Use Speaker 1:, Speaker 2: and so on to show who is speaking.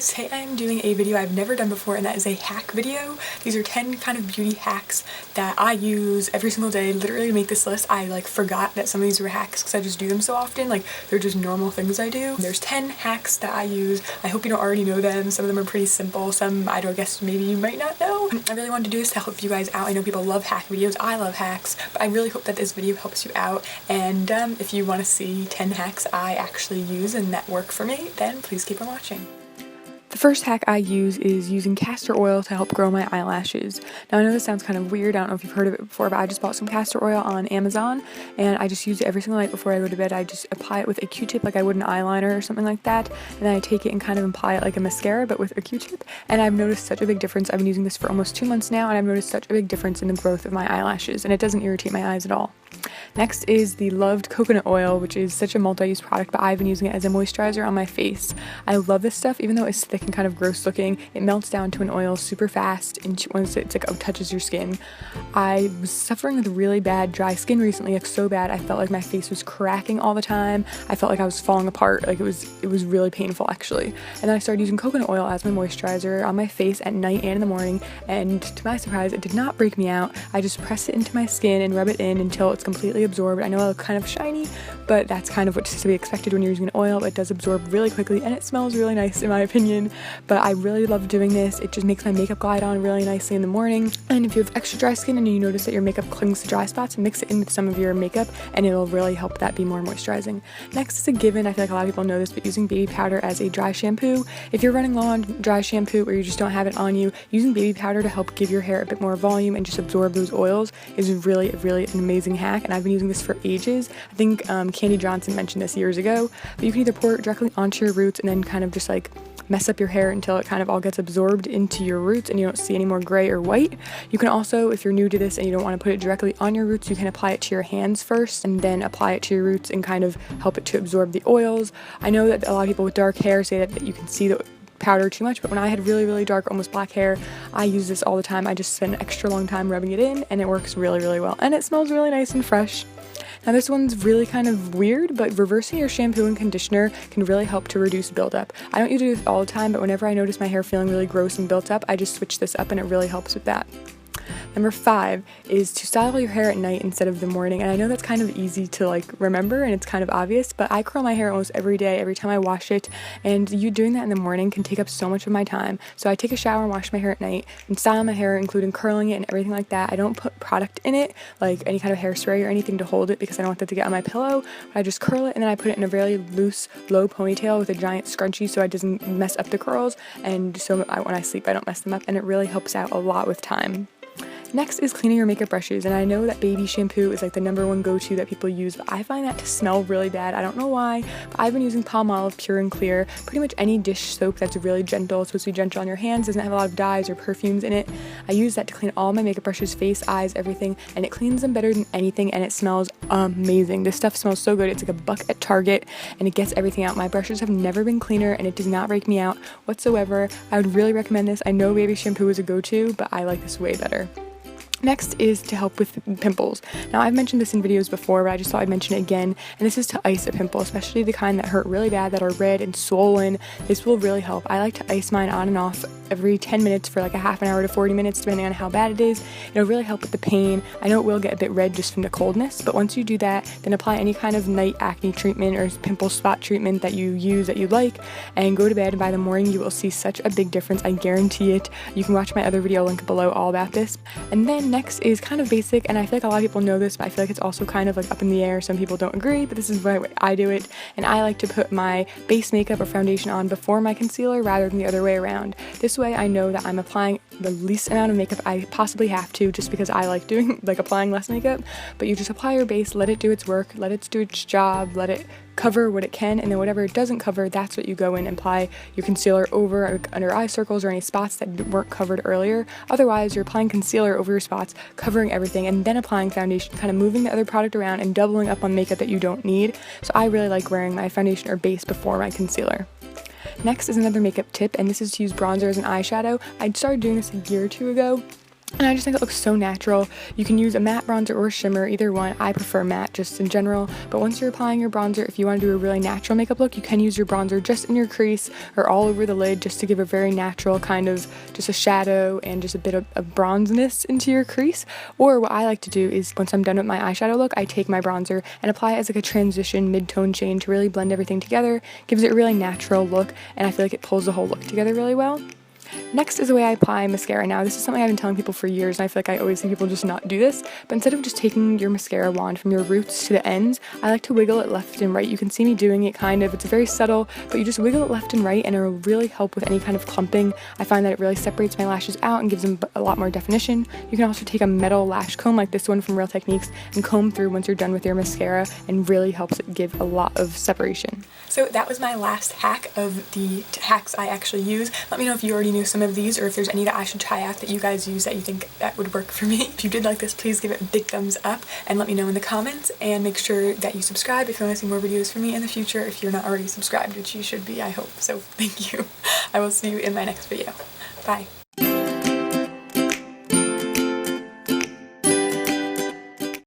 Speaker 1: Today I am doing a video I've never done before, and that is a hack video. These are 10 kind of beauty hacks that I use every single day. Literally to make this list, I forgot that some of these were hacks because I just do them so often. They're just normal things I do. There's 10 hacks that I use. I hope you don't already know them. Some of them are pretty simple. Some I don't guess maybe you might not know. I really wanted to do this to help you guys out. I know people love hack videos. I love hacks, but I really hope that this video helps you out. And if you want to see 10 hacks I actually use and that work for me, then please keep on watching. The first hack I use is using castor oil to help grow my eyelashes. Now I know this sounds kind of weird, I don't know if you've heard of it before, but I just bought some castor oil on Amazon and I just use it every single night before I go to bed. I just apply it with a Q-tip like I would an eyeliner or something like that, and then I take it and kind of apply it like a mascara but with a Q-tip, and I've noticed such a big difference. I've been using this for almost 2 months now and I've noticed such a big difference in the growth of my eyelashes, and it doesn't irritate my eyes at all. Next is the loved coconut oil, which is such a multi-use product, but I've been using it as a moisturizer on my face. I love this stuff, even though it's thick and kind of gross looking. It melts down to an oil super fast and once it touches your skin. I was suffering with really bad dry skin recently, so bad I felt like my face was cracking all the time. I felt like I was falling apart, it was really painful actually. And then I started using coconut oil as my moisturizer on my face at night and in the morning, and to my surprise it did not break me out. I just press it into my skin and rub it in until it's completely absorbed. I know I look kind of shiny, but that's kind of what's to be expected when you're using an oil. It does absorb really quickly and it smells really nice in my opinion, but I really love doing this. It just makes my makeup glide on really nicely in the morning. And if you have extra dry skin and you notice that your makeup clings to dry spots, mix it in with some of your makeup and it'll really help that be more moisturizing. Next is a given. I feel like a lot of people know this, but using baby powder as a dry shampoo. If you're running low on dry shampoo or you just don't have it on you, using baby powder to help give your hair a bit more volume and just absorb those oils is really an amazing hack, and I've been using this for ages. I think Candy Johnson mentioned this years ago, but you can either pour it directly onto your roots and then kind of just mess up your hair until it kind of all gets absorbed into your roots and you don't see any more gray or white. You can also, if you're new to this and you don't want to put it directly on your roots, you can apply it to your hands first and then apply it to your roots and kind of help it to absorb the oils. I know that a lot of people with dark hair say that you can see the powder too much, but when I had really dark, almost black hair, I use this all the time. I just spend an extra long time rubbing it in and it works really well, and it smells really nice and fresh. Now this one's really kind of weird, but reversing your shampoo and conditioner can really help to reduce buildup. I don't usually do this all the time, but whenever I notice my hair feeling really gross and built up, I just switch this up and it really helps with that. Number 5 is to style your hair at night instead of the morning, and I know that's kind of easy to remember and it's kind of obvious, but I curl my hair almost every day, every time I wash it, and you doing that in the morning can take up so much of my time. So I take a shower and wash my hair at night and style my hair, including curling it and everything like that. I don't put product in it, like any kind of hairspray or anything to hold it, because I don't want that to get on my pillow. I just curl it and then I put it in a very loose, low ponytail with a giant scrunchie so it doesn't mess up the curls, and so when I sleep I don't mess them up, and it really helps out a lot with time. Next is cleaning your makeup brushes, and I know that baby shampoo is the #1 go-to that people use, but I find that to smell really bad. I don't know why, but I've been using Palmolive Pure and Clear. Pretty much any dish soap that's really gentle, it's supposed to be gentle on your hands, doesn't have a lot of dyes or perfumes in it. I use that to clean all my makeup brushes, face, eyes, everything, and it cleans them better than anything, and it smells amazing. This stuff smells so good. It's like a buck at Target, and it gets everything out. My brushes have never been cleaner, and it does not break me out whatsoever. I would really recommend this. I know baby shampoo is a go-to, but I like this way better. Next is to help with pimples. Now I've mentioned this in videos before, but I just thought I'd mention it again, and this is to ice a pimple, especially the kind that hurt really bad, that are red and swollen. This will really help. I like to ice mine on and off every 10 minutes for a half an hour to 40 minutes depending on how bad it is. It'll really help with the pain. I know it will get a bit red just from the coldness, but once you do that, then apply any kind of night acne treatment or pimple spot treatment that you use that you like, and go to bed, and by the morning you will see such a big difference. I guarantee it. You can watch my other video, link below, all about this. And then next is kind of basic, and I feel like a lot of people know this, but I feel like it's also kind of up in the air. Some people don't agree, but this is the way I do it, and I like to put my base makeup or foundation on before my concealer rather than the other way around. This way I know that I'm applying the least amount of makeup I possibly have to, just because I like doing applying less makeup. But you just apply your base, let it do its work, let it do its job, let it cover what it can, and then whatever it doesn't cover, that's what you go in and apply your concealer over, under eye circles or any spots that weren't covered earlier. Otherwise, you're applying concealer over your spots, covering everything, and then applying foundation, kind of moving the other product around and doubling up on makeup that you don't need. So I really like wearing my foundation or base before my concealer. Next is another makeup tip, and this is to use bronzer as an eyeshadow. I started doing this a year or two ago, And I just think it looks so natural. You can use a matte bronzer or shimmer, either one. I prefer matte just in general, but once you're applying your bronzer, if you want to do a really natural makeup look, you can use your bronzer just in your crease or all over the lid just to give a very natural kind of just a shadow and just a bit of bronzeness into your crease. Or what I like to do is once I'm done with my eyeshadow look, I take my bronzer and apply it as like a transition mid-tone shade to really blend everything together, gives it a really natural look, and I feel like it pulls the whole look together really well. Next is the way I apply mascara. Now, this is something I've been telling people for years, and I feel like I always see people just not do this, but instead of just taking your mascara wand from your roots to the ends, I like to wiggle it left and right. You can see me doing it kind of. It's very subtle, but you just wiggle it left and right, and it will really help with any kind of clumping. I find that it really separates my lashes out and gives them a lot more definition. You can also take a metal lash comb like this one from Real Techniques and comb through once you're done with your mascara, and really helps it give a lot of separation. So that was my last hack of the hacks I actually use. Let me know if you already knew some of these, or if there's any that I should try out that you guys use that you think that would work for me. If you did like this, please give it a big thumbs up and let me know in the comments, and make sure that you subscribe if you want to see more videos from me in the future if you're not already subscribed, which you should be, I hope. So thank you. I will see you in my next video. Bye.